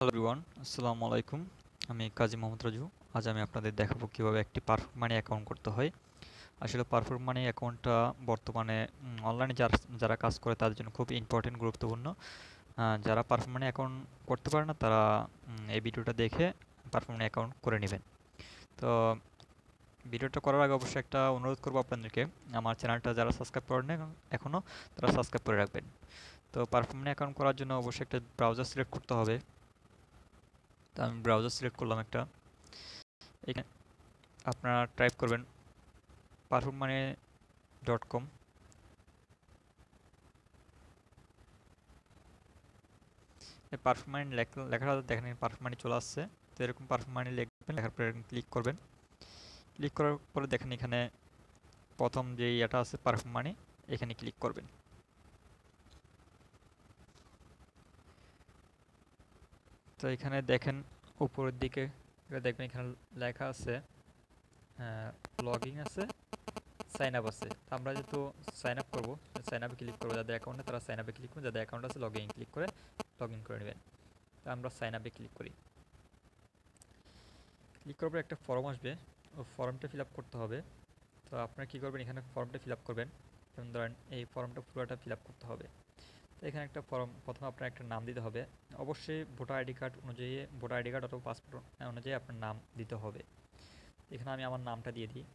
Hello everyone, আসসালামু আলাইকুম। আমি কাজী মোহাম্মদ রাজু। আজ আমি আপনাদের দেখাবো কিভাবে একটি পারফেক্ট মানি অ্যাকাউন্ট করতে হয়। আসলে পারফেক্ট মানি অ্যাকাউন্টটা বর্তমানে অনলাইনে যারা কাজ করে তাদের জন্য খুব ইম্পর্টেন্ট, গুরুত্বপূর্ণ। যারা পারফেক্ট মানি অ্যাকাউন্ট করতে পারে না তারা এই ভিডিওটা দেখে পারফেক্ট মানি অ্যাকাউন্ট করে নেবেন। তো ভিডিওটা করার আগে অবশ্যই একটা অনুরোধ করবো আপনাদেরকে, আমার চ্যানেলটা যারা সাবস্ক্রাইব করেন না এখনও, তারা সাবস্ক্রাইব করে রাখবেন। তো পারফেক্ট মানি অ্যাকাউন্ট করার জন্য অবশ্যই একটা ব্রাউজার সিলেক্ট করতে হবে। তো আমি ব্রাউজার সিলেক্ট করলাম একটা। এখানে আপনারা টাইপ করবেন perfectmoney.com। এই পারফেক্ট মানি লেখাটা দেখেন, পারফেক্ট মানি চলে আসছে। তো এরকম পারফেক্ট মানি লিখবেন, লেখার পরে ক্লিক করবেন। ক্লিক করার পরে দেখেন এখানে প্রথম যে ইয়েটা আছে পারফেক্ট মানি, এখানে ক্লিক করবেন। তো এখানে দেখেন উপরের দিকে দেখবেন এখানে লেখা আছে লগ ইন আছে, সাইন আপ আছে। তো আমরা যেহেতু সাইন আপ করবো, সাইন আপে ক্লিক করবো। যাদের অ্যাকাউন্টে তারা সাইন আপে ক্লিক করবেন, যাদের অ্যাকাউন্ট আছে লগ ইন ক্লিক করে লগ ইন করে নেবেন। তো আমরা সাইন আপে ক্লিক করি। ক্লিক করার পর একটা ফর্ম আসবে, ওই ফর্মটা ফিল আপ করতে হবে। তো আপনারা কী করবেন, এখানে ফর্মটা ফিল আপ করবেন। যেমন ধরেন এই ফর্মটা পুরোটা ফিল আপ করতে হবে। তো এখানে একটা ফর্ম, প্রথমে আপনার একটা নাম দিতে হবে। অবশ্যই ভোটার আইডি কার্ড অনুযায়ী, ভোটার আইডি কার্ড অথবা পাসপোর্ট অনুযায়ী আপনার নাম দিতে হবে। এখানে আমি আমার নামটা দিয়ে দিই।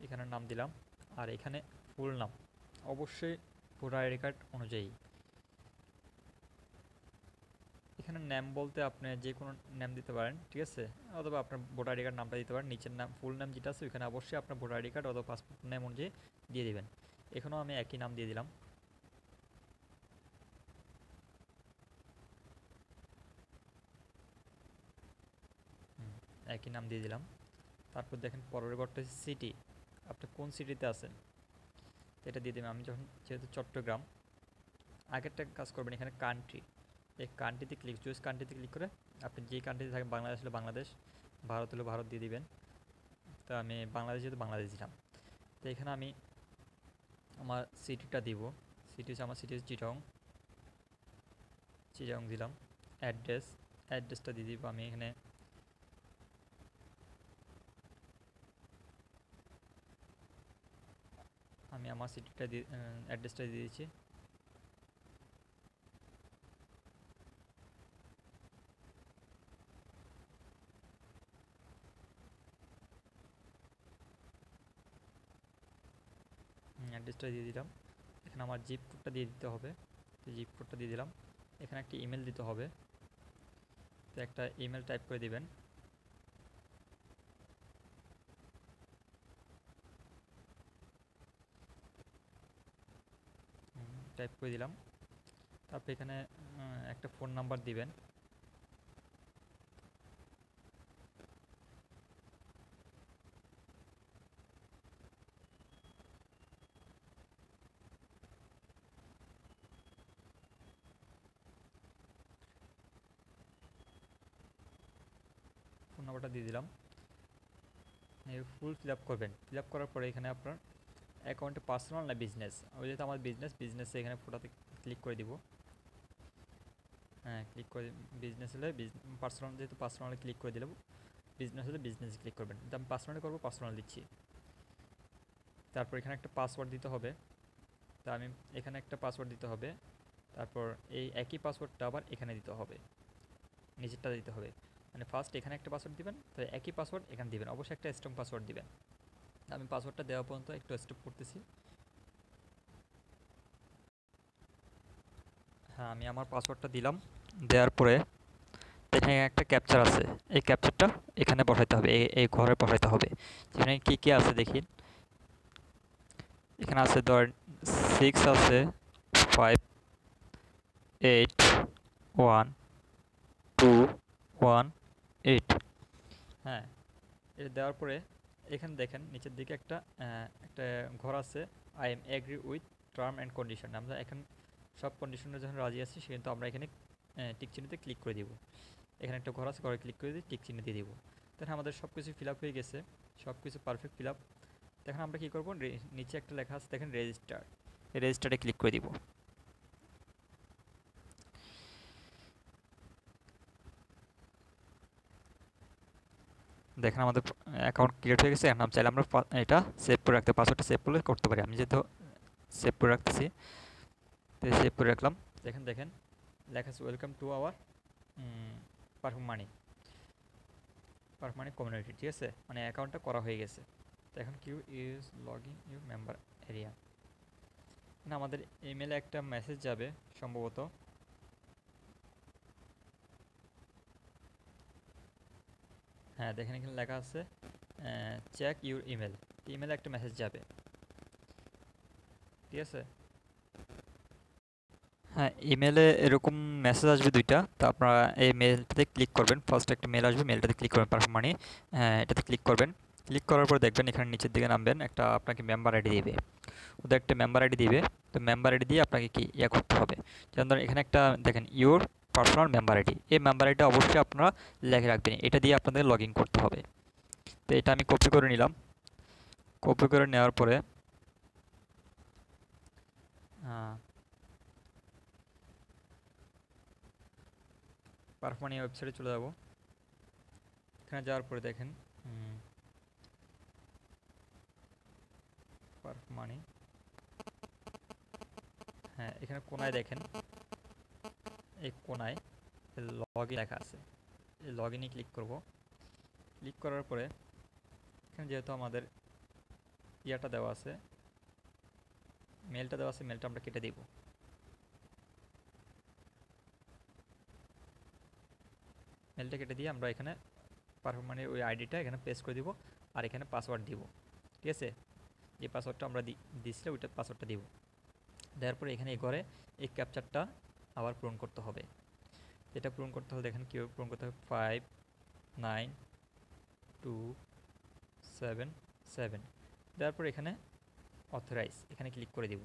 এখানে নাম দিলাম। আর এখানে ফুল নাম অবশ্যই ভোটার আইডি কার্ড অনুযায়ী। এখানে নেম বলতে আপনি যে কোনো নেম দিতে পারেন, ঠিক আছে, অথবা আপনার ভোটার আইডি কার্ড নামটা দিতে পারেন। নিচের নাম ফুল নেম যেটা আছে ওইখানে অবশ্যই আপনার ভোটার আইডি কার্ড অথবা পাসপোর্ট নেম অনুযায়ী দিয়ে দিবেন। এখানেও আমি একই নাম দিয়ে দিলাম। একই নাম দিয়ে দিলাম। তারপর দেখেন পরের ঘরটা হচ্ছে সিটি, আপনি কোন সিটিতে আছেন এটা দিয়ে দেবেন। আমি যখন যেহেতু চট্টগ্রাম, আগেরটা কাজ করবেন এখানে কান্ট্রি, এই কান্ট্রিতে চুজ কান্ট্রিতে ক্লিক করে আপনি যেই কান্ট্রিতে থাকেন, বাংলাদেশ হলে বাংলাদেশ, ভারত হলে ভারত দিয়ে দিবেন। তো আমি বাংলাদেশ যেহেতু বাংলাদেশ দিলাম। তো এখানে আমি আমার সিটিটা দিব। সিটি হচ্ছে আমার সিটি হচ্ছে চিটাগং, চিটাগং দিলাম। অ্যাড্রেসটা দিয়ে দিব আমি এখানে। আমি আমার সিটিটা দিয়ে অ্যাড্রেসটা দিয়ে দিচ্ছি। অ্যাড্রেসটা দিয়ে দিলাম। এখানে আমার জিপ কোডটা দিয়ে দিতে হবে। তো জিপ কোডটা দিয়ে দিলাম। এখানে একটা ইমেল দিতে হবে। তো একটা ইমেল টাইপ করে দিবেন। টাইপ করে দিলাম। তারপর এখানে একটা ফোন নাম্বার দিবেন। ফোন নাম্বারটা দিয়ে দিলাম। ফুল ফিল আপ করবেন। ফিল আপ করার পরে এখানে আপনার অ্যাকাউন্টে পার্সোনাল না বিজনেস, ওই যেহেতু আমার বিজনেসে এখানে ফোটাতে ক্লিক করে দিব। হ্যাঁ, ক্লিক করে বিজনেস হলে পার্সোনাল, যেহেতু পার্সোনালে ক্লিক করে দিলাম, বিজনেস হলে বিজনেসে ক্লিক করবেন। তো আমি পার্সোনালে করবো, পার্সোনাল দিচ্ছি। তারপর এখানে একটা পাসওয়ার্ড দিতে হবে। তা আমি এখানে একটা পাসওয়ার্ড দিতে হবে। তারপর এই একই পাসওয়ার্ডটা আবার এখানে দিতে হবে, নিজেরটা দিতে হবে। মানে ফার্স্ট এখানে একটা পাসওয়ার্ড দিবেন, তো একই পাসওয়ার্ড এখানে দিবেন। অবশ্যই একটা স্ট্রং পাসওয়ার্ড দিবেন। আমি পাসওয়ার্ডটা দেওয়া পর্যন্ত একটু স্টপ করতেছি। হ্যাঁ, আমি আমার পাসওয়ার্ডটা দিলাম। দেওয়ার পরে এখানে একটা ক্যাপচার আছে, এই ক্যাপচারটা এখানে বসাইতে হবে, এই ঘরে বসাইতে হবে। যেখানে কী কী আছে দেখি। এখানে আছে ধরেন 6 আছে, 5, 8, 1, 2, 1, 8। হ্যাঁ, এটা দেওয়ার পরে এখানে দেখেন নিচের দিকে একটা একটা ঘর আছে, I am agree with term and condition, আমরা এখন সব কন্ডিশনে যখন রাজি আছি সে কিন্তু আমরা এখানে টিক চিহ্নতে ক্লিক করে দিব। এখানে একটা ঘর আছে, ঘরে ক্লিক করে দিয়ে টিক চিহ্ন দিয়ে দিব। তখন আমাদের সব কিছু ফিল আপ হয়ে গেছে, সব কিছু পারফেক্ট ফিল আপ। দেখেন আমরা কী করবো, নিচে একটা লেখা আছে দেখেন রেজিস্টার, এই রেজিস্টারে ক্লিক করে দিব। দেখেন আমাদের অ্যাকাউন্ট ক্রিয়েট হয়ে গেছে। এখন আমরা চাইলে আমরা এটা সেভ করে রাখতে, পাসওয়ার্ডটা সেভ করে করতে পারি। আমি যেহেতু সেভ করে রাখতেছি, তো সেভ করে রাখলাম। দেখেন দেখেন লেখা আছে welcome to our perfect money community, ঠিক আছে, মানে অ্যাকাউন্টটা করা হয়ে গেছে। তো এখন Q is logging you member area, না আমাদের ইমেলে একটা মেসেজ যাবে সম্ভবত। হ্যাঁ দেখেন এখানে লেখা আছে চেক ইউর ইমেল, ইমেলে একটা মেসেজ যাবে, ঠিক আছে। হ্যাঁ ইমেলে এরকম মেসেজ আসবে দুইটা, তো আপনারা এই মেলটাতে ক্লিক করবেন। ফার্স্ট একটা মেল আসবে, মেলটাতে ক্লিক করবেন, পারফেক্ট মানি এটাতে ক্লিক করবেন। ক্লিক করার পর দেখবেন এখানে নিচের দিকে নামবেন, একটা আপনাকে মেম্বার আইডি দিবে, ওদের একটা মেম্বার আইডি দিবে। তো মেম্বার আইডি দিয়ে আপনাকে কি করতে হবে, যেমন ধরেন এখানে একটা দেখেন ইউর পার্সোনাল মেম্বার আইডি, এই মেম্বার আইডিটা অবশ্যই আপনারা লিখে রাখবেন, এটা দিয়ে আপনাদের লগ ইন করতে হবে। তো এটা আমি কপি করে নিলাম। কপি করে নেওয়ার পরে পারফেক্ট মানি ওয়েবসাইটে চলে যাব। এখানে যাওয়ার পরে দেখেন পারফেক্ট মানি, হ্যাঁ এখানে কোনায় দেখেন, এই কোনায় লগ ইন লেখা আছে, এই লগ ইনে ক্লিক করব। ক্লিক করার পরে এখানে যেহেতু আমাদের ইয়াটা দেওয়া আছে, মেলটা দেওয়া আছে, মেলটা আমরা কেটে দিব। মেলটা কেটে দিয়ে আমরা এখানে পারফেক্ট মানির ওই আইডিটা এখানে পেস্ট করে দিব, আর এখানে পাসওয়ার্ড দিব, ঠিক আছে। যে পাসওয়ার্ডটা আমরা দিচ্ছি ওইটা পাসওয়ার্ডটা দিব। দেওয়ার পরে এখানে এই ঘরে এই ক্যাপচারটা আবার পূরণ করতে হবে। এটা পূরণ করতে হলে দেখেন কীভাবে পূরণ করতে হবে, 592777। দেওয়ার পরে এখানে অথরাইজ, এখানে ক্লিক করে দিব।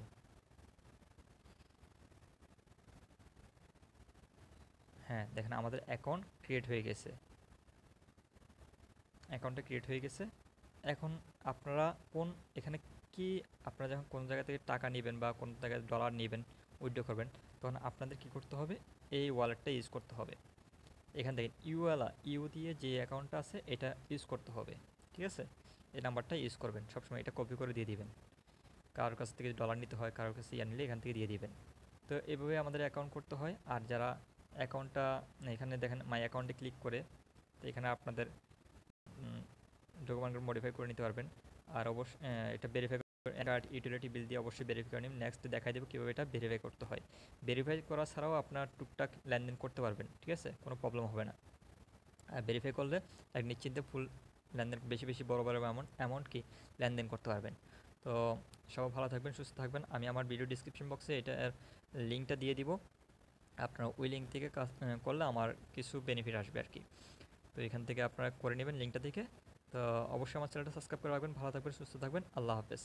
হ্যাঁ দেখেন আমাদের অ্যাকাউন্ট ক্রিয়েট হয়ে গেছে, অ্যাকাউন্টটা ক্রিয়েট হয়ে গেছে। এখন আপনারা এখানে কি, আপনারা যখন কোন জায়গা থেকে টাকা নেবেন বা কোন জায়গায় ডলার নেবেন, উইথড্র করবেন, তখন আপনাদের কি করতে হবে, এই ওয়ালেটটা ইউজ করতে হবে। এখান থেকে ইউ দিয়ে যে অ্যাকাউন্টটা আছে এটা ইউজ করতে হবে, ঠিক আছে। এই নাম্বারটা ইউজ করবেন সবসময়, এটা কপি করে দিয়ে দিবেন। কারোর কাছ থেকে ডলার নিতে হয়, কারোর কাছে নিলে এখান থেকে দিয়ে দিবেন। তো এভাবে আমাদের অ্যাকাউন্ট করতে হয়। আর যারা অ্যাকাউন্টটা এখানে দেখেন মাই অ্যাকাউন্টে ক্লিক করে, তো এখানে আপনাদের ডকুমেন্টগুলো মডিফাই করে নিতে পারবেন। আর অবশ্যই এটা ভেরিফাই ইউটিলিটি বিল দিয়ে অবশ্যই ভেরিফাই করে নিন। নেক্সট দেখাই দেবো কীভাবে এটা ভেরিফাই করতে হয়। ভেরিফাই করা ছাড়াও আপনার টুকটাক লেনদেন করতে পারবেন, ঠিক আছে, কোনো প্রবলেম হবে না। আর ভেরিফাই করলে এক নিশ্চিন্তে ফুল লেনদেন, বেশি বেশি বড় বড় অ্যামাউন্ট কি লেনদেন করতে পারবেন। তো সবাই ভালো থাকবেন, সুস্থ থাকবেন। আমি আমার ভিডিও ডিসক্রিপশন বক্সে এটার লিঙ্কটা দিয়ে দিব, আপনারা ওই লিঙ্ক থেকে কাজ করলে আমার কিছু বেনিফিট আসবে আর কি। তো এখান থেকে আপনারা করে নেবেন লিঙ্কটা থেকে। তো অবশ্যই আমার চ্যানেলটা সাবস্ক্রাইব করে রাখবেন। ভালো থাকবেন, সুস্থ থাকবেন, আল্লাহ হাফেজ।